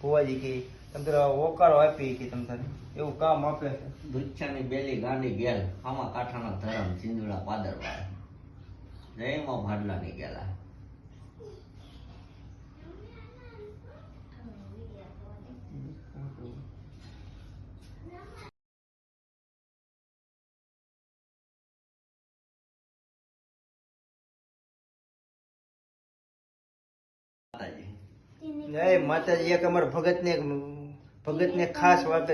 ભુવાજી કે તમ તારે ઓકારો આપી કે તમ તારે એવું કામ આપે છે. દુચ્છાની બેલી ગાંડી ગેલ આમાં કાંઠાનો ધરમ સિંધુડા પાદરવા જય માં ભાડલાની ગેલા જય માતાજી. એક અમારા ભગત ને ખાસ વાત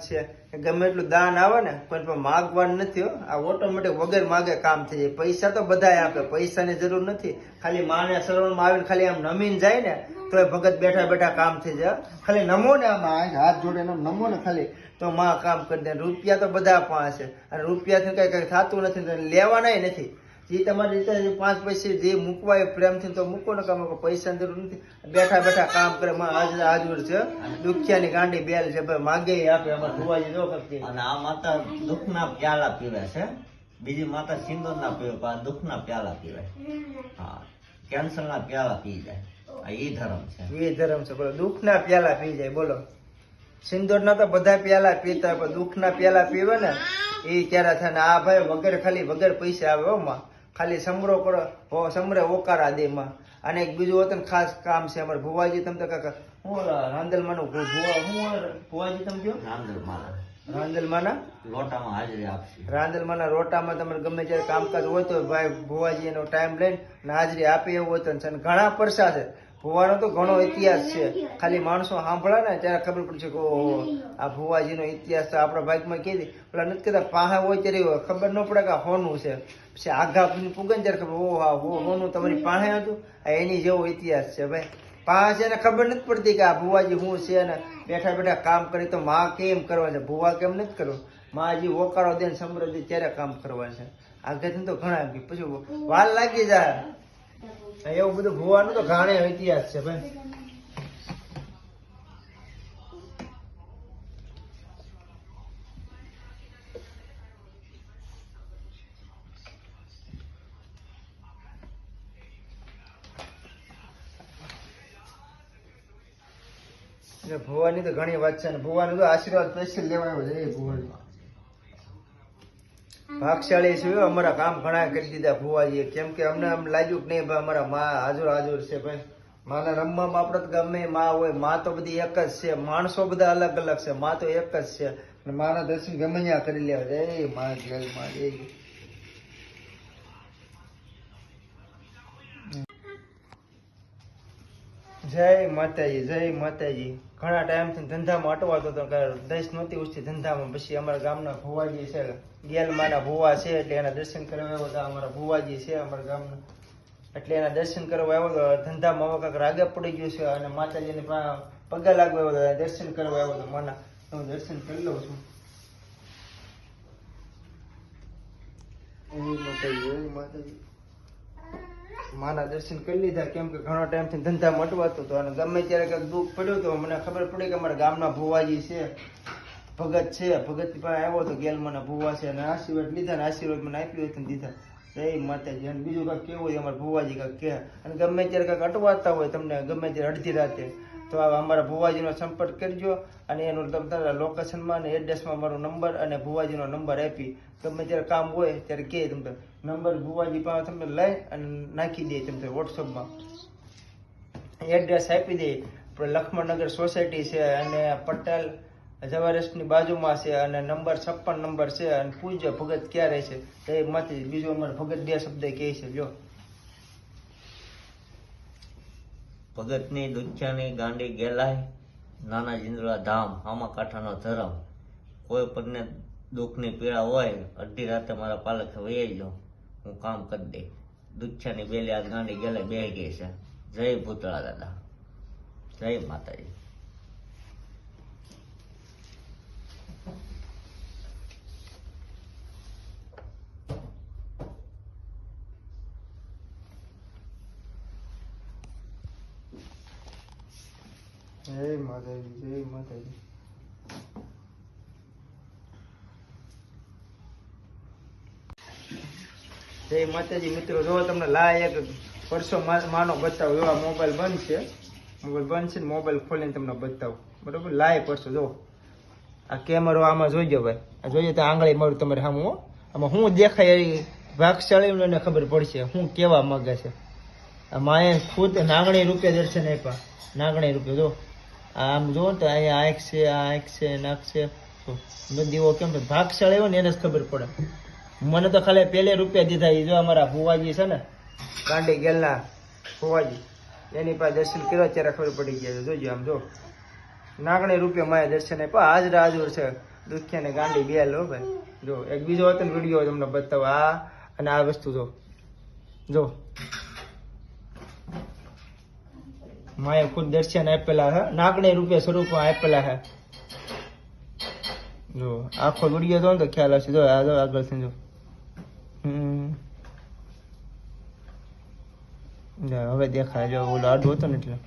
છે કે ગમે એટલું દાન આવે ને પણ માગવાનું નથી હો. આ ઓટોમેટિક વગર માગે કામ થઈ જાય. પૈસા તો બધાય આપે, પૈસાની જરૂર નથી. ખાલી માને શરણમાં આવીને ખાલી આમ નમીને જાય ને તો એ ભગત બેઠા બેઠા કામ થઈ જાય. ખાલી નમો ને આમાં હાથ જોડે નમો ને ખાલી તો માં કામ કરી દે. રૂપિયા તો બધા પાસે અને રૂપિયાથી કઈ થતું નથી, લેવાના નથી. જે તમારી રીતે 5 પૈસે જે મૂકવા એ પ્રેમથી તો મૂકો ને કામ. પૈસાની જરૂર નથી, બેઠા બેઠા કામ કરે. હાજર છે દુખિયાની ગાંડી બેલ છે ભાઈ, માગે આપે. અમારે ભુવાજી જો કરતી. અને આ માતા દુઃખના પ્યાલા પીવે છે, બીજી માતા સિંદૂરના પીવે પણ દુઃખના પ્યાલા પીવે. હા, કેન્સરના પ્યાલા પી જાય. એ ધર્મ છે, એ ધર્મ છે. બોલો દુઃખના પ્યાલા પી જાય. બોલો સિંદૂરના તો બધા પ્યાલા પીતા હોય પણ દુઃખના પ્યાલા પીવે ને એ ક્યારે થાય ને. આ ભાઈ વગર પૈસા આવે હો માં, ખાલી સમરો કરો, સમરે ઓકારા દે માં. અને એક બીજું હોતું ને ખાસ કામ છે અમારે ભુવાજી. તમે તો કાકા હું રાંદલમાં નું ભુવાજી તમે કહો રાંદલમાના લોટામાં હાજરી આપશે. રાંદલમાના રોટામાં તમારે ગમે ત્યારે કામકાજ હોય તો ભાઈ ભુવાજી એનો ટાઈમ લઈને હાજરી આપે એવું હોતું છે. ઘણા પરસા છે ભુવાનો તો ઘણો ઇતિહાસ છે. ખાલી માણસો સાંભળે ને ત્યારે ખબર પડશે કે ઓહો આ ભુવાજીનો ઇતિહાસ તો આપણા ભાગમાં કીધી. પેલા નથી કહેતા પાહા હોય ત્યારે ખબર ન પડે કે હોનું છે. પછી આઘા પૂગે ત્યારે ખબર ઓહ હા હોનું તમારી પાસે હતું. એની જેવો ઇતિહાસ છે ભાઈ. પાહા છે ને ખબર નથી પડતી કે આ ભુવાજી શું છે ને બેઠા બેઠા કામ કરી તો માં કેમ કરવા છે, ભુવા કેમ નથી કરવું. માં હજી ઓકારો દે ને સમૃદ્ધિ ત્યારે કામ કરવા છે. આગળથી તો ઘણા પછી વાર લાગી જાય. એવું બધું ભુવાનું તો ઘણે ઇતિહાસ છે ભાઈ. ભુવાની તો ઘણી વાત છે ને ભુવાનું તો આશીર્વાદ સ્પેશિયલ લેવા આવ્યો છે. ભુવાની ભાગશાળી છે. અમારા કામ ઘણા કરી દીધા ભુવાજીએ. કેમ કે અમને આમ લાગ્યું કે નહીં ભાઈ અમારા માં હાજર છે ભાઈ. માના રમવામાં આપણે તો ગમે માં હોય, માં તો બધી એક જ છે. માણસો બધા અલગ અલગ છે, માં તો એક જ છે. માના દર્શન ગમે ત્યાં કરી લેવા. જય માં જય માં જય. જય માતાજી જય માતાજી. ઘણા ટાઈમથી ધંધામાં અટવાતો હતો, દસ નહોતી ઉઠતી ધંધામાં. પછી અમારા ગામના ભુવાજી છે, ગેલમાના ભુવા છે એટલે એના દર્શન કરવા આવ્યો હતા. અમારા ભુવાજી છે અમારા ગામના એટલે એના દર્શન કરવા આવ્યો હતો. ધંધામાં હવે કાંઈક રાગે પડી ગયું છે અને માતાજીને પગે લાગવા આવ્યો હતો, દર્શન કરવા આવ્યો હતો. માના હું દર્શન કરી લઉં છું. માતાજી માતાજી માના દર્શન કરી લીધા. કેમ કે ઘણો ટાઈમથી ધંધામાં અટવાતું હતો અને ગમે ત્યારે કંઈક દુઃખ પડ્યું તો મને ખબર પડી કે અમારા ગામના ભુવાજી છે, ભગત છે. ભગત પાસે આવ્યો હતો ગેલમાના ભુવા છે અને આશીર્વાદ લીધા ને આશીર્વાદ મને આપ્યો હતો દીધા. જય માતાજી. અને બીજું કાંઈક કેવું હોય અમારા ભુવાજી કાંઈક કહે અને ગમે ત્યારે કાંઈક અટવાતા હોય તમને ગમે ત્યારે અડધી રાતે તો અમારા ભુવાજીનો સંપર્ક કરજો. અને એનું તમારા લોકેશનમાં અને એડ્રેસમાં મારો નંબર અને ભુવાજીનો નંબર આપી ગમે ત્યારે કામ હોય ત્યારે કહે તમને નંબર ભુવાજી પાસે તમને લઈ અને નાખી દે. તમને વોટ્સઅપમાં એડ્રેસ આપી દે. આપણે લક્ષ્મણનગર સોસાયટી છે અને પટેલ જવારસની બાજુમાં છે અને નંબર 56 નંબર છે. અને પૂછજો ભગત ક્યાં રહે છે તો એમાંથી બીજું અમારે ભગત 2 શબ્દ કહે છે. જો ભગતની દુચ્છાની ગાંડી ગેલાય નાના જીંદડા ધામ આમાં કાંઠાનો ધરમ. કોઈ પણને દુઃખની પીડા હોય અડધી રાતે મારા પાલખે વહી જાઓ, હું કામ કરી દે. દુચ્છાની બેલી આ ગાંડી ગેલાય બે ગઈ છે. જય ભૂતળા દાદા, જય માતાજી. જય માતાજી જય માતાજી. જય માતાજી મિત્રો. જો તમને લાય એક પરસો માનો બતાવો. એવા મોબાઈલ બંધ છે મોબાઈલ બંધ છે ને મોબાઈલ ખોલીને તમને બતાવું બરોબર લાઈવ પડશે જો આ કેમેરો આમાં જોઈજો ભાઈ આ જોઈએ તો આંગળી મારું તમારે સામે હો આમાં હું દેખાય એ ભાગશાળી ખબર પડશે હું કેવા માંગે છે આ માએ ખુદ નાગણી રૂપે દર્શન આપ્યા નાગણી રૂપે જો આમ જો તો અહીંયા આંખ છે આ આંખ છે નાક છે દીવો કેમ ભાગશાળી હોય ને એને જ ખબર પડે મને તો ખાલી પહેલે રૂપિયા દીધા એ જો અમારા ભુવાજી છે ને ગાંડી ગેલના ભુવાજી એની પાસે દર્શન કર્યા ત્યારે ખબર પડી ગયા જોજો આમ જો નાગણી રૂપિયા માયા દર્શન આપ્યા હાજર હાજર છે દુખ્યા ને ગાંડી ગેલ હો ભાઈ જો એક બીજો હતો ને વિડીયો તમને બતાવો આ અને આ વસ્તુ જો માએ ખુદ દર્શન આપેલા હે નાગણી રૂપિયા સ્વરૂપમાં આપેલા હે જો આખો વિડીયો જો ને તો ખ્યાલ હશે જો આ જો આગળથી જો હવે દેખાય જો ઓલો આડો હતો ને એટલે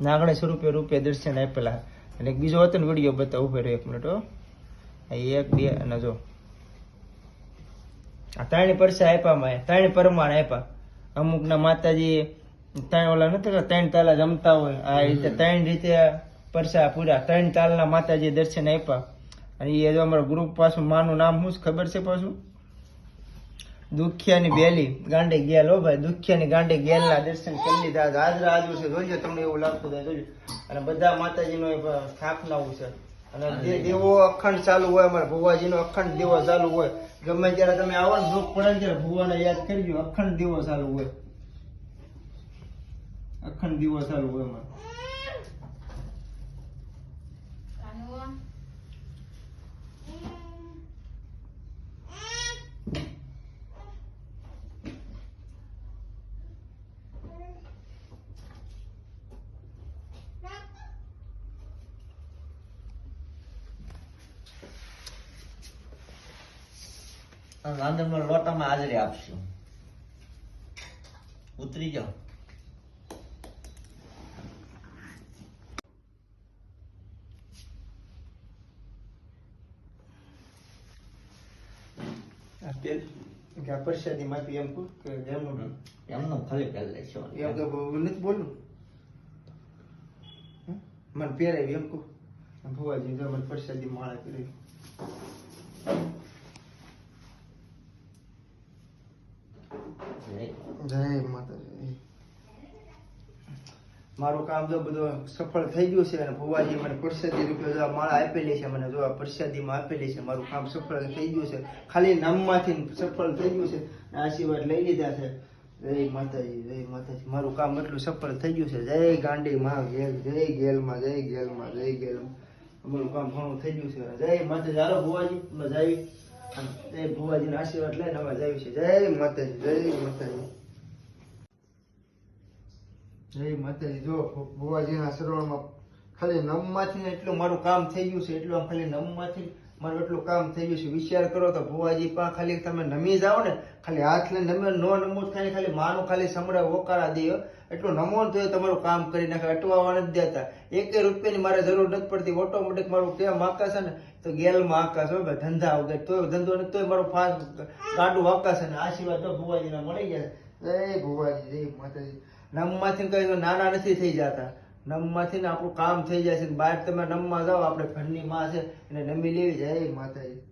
નાગણી સ્વરૂપે રૂપિયા દર્શન આપેલા અને એક બીજો હતો ને વિડીયો બતાવો ઉભો રહ્યો 1 મિનિટ હો એક બે અને જો આ ત્રણ પરસા આપ્યા માએ ત્રણ પરમાણ આપ્યા અમુક ના માતાજી ત્રણ ઓલા નથી ત્રણ તાલા જમતા હોય આ રીતે ત્રણ રીતે પરસા પૂરા ત્રણ તાલના માતાજી દર્શન આપ્યા અને એ જો અમારા ગ્રુપ પાછું માનું નામ શું ખબર છે પાછું દુખિયાની બેલી ગાંડી ગેલ હો ભાઈ દુખિયાની ગાંડી ગેલ ના દર્શન કરી લીધા હાજરા હાજર છે જોજો તમને એવું લાગતું થાય જોજો અને બધા માતાજી નો સ્થાપનાવું છે અને દેવો અખંડ ચાલુ હોય અમારા ભુવાજી નો અખંડ દેવો ચાલુ હોય ગમે ત્યારે તમે આવો ને દુઃખ પડે ત્યારે ભુવાને યાદ કરજો અખંડ દેવો ચાલુ હોય અખંડ દેવો ચાલુ હોય અમારે રાંધણમાં લોટામાં હાજરી આપશું ઉતરી જાઓ પ્રસાદી માંથી એમ કહું કે એમનો ખાલી પહેલ લેશો એમ કે નથી બોલું મને પહેરાવી એમ કહું ભુવાજી મને પ્રસાદી માળા કરી જય માતાજી મારું કામ જો બધું સફળ થઈ ગયું છે અને ભુવાજી મને પ્રસાદી રૂપે જો માળા આપેલી છે મને જો આ પ્રસાદીમાં આપેલી છે મારું કામ સફળ થઈ ગયું છે ખાલી નામમાંથી સફળ થઈ ગયું છે આશીર્વાદ લઈ લીધા છે જય માતાજી મારું કામ એટલું સફળ થઈ ગયું છે જય ગાંડી માં ગેલ જય ગેલમાં જય ગેલમાં જય ગેલમાં અમારું કામ ઘણું થઈ ગયું છે જય માતાજી હાલો ભુવાજી જાય જય ભુવાજીના આશીર્વાદ લઈને હવે જાય છે જય માતાજી જય માતાજી જો ભુવાજીના શરણમાં ખાલી નમમાંથી એટલું મારું કામ થઈ ગયું છે એટલું ખાલી નમમાંથી મારું એટલું કામ થઈ ગયું છે વિચાર કરો તો ભુવાજી પા ખાલી તમે નમી જાઓ ને ખાલી હાથ લઈને નમે નો નમો ખાલી માનું ખાલી સમડે ઓકારા દે એટલું નમો તો તમારું કામ કરી નાખે અટવાવા નથી દેતા 1 રૂપિયાની મારે જરૂર નથી પડતી ઓટોમેટિક મારું કેમ આકાશ છે ને તો ગેલમાં આકાશ હોય ધંધા વગર તો ધંધો નથી તોય મારું ફાસ્ટ ગાડું આકાશ છે ને આશીર્વાદ તો ભુવાજીના મળી ગયા જય ભુવાજી જય માતાજી નમમાંથી કઈ નાના નથી થઈ જતા નમમાંથી ને આપણું કામ થઈ જાય છે બહાર તમે નમમાં જાઓ આપણે ઘરની માં છે એને નમી લેવી જય માતાજી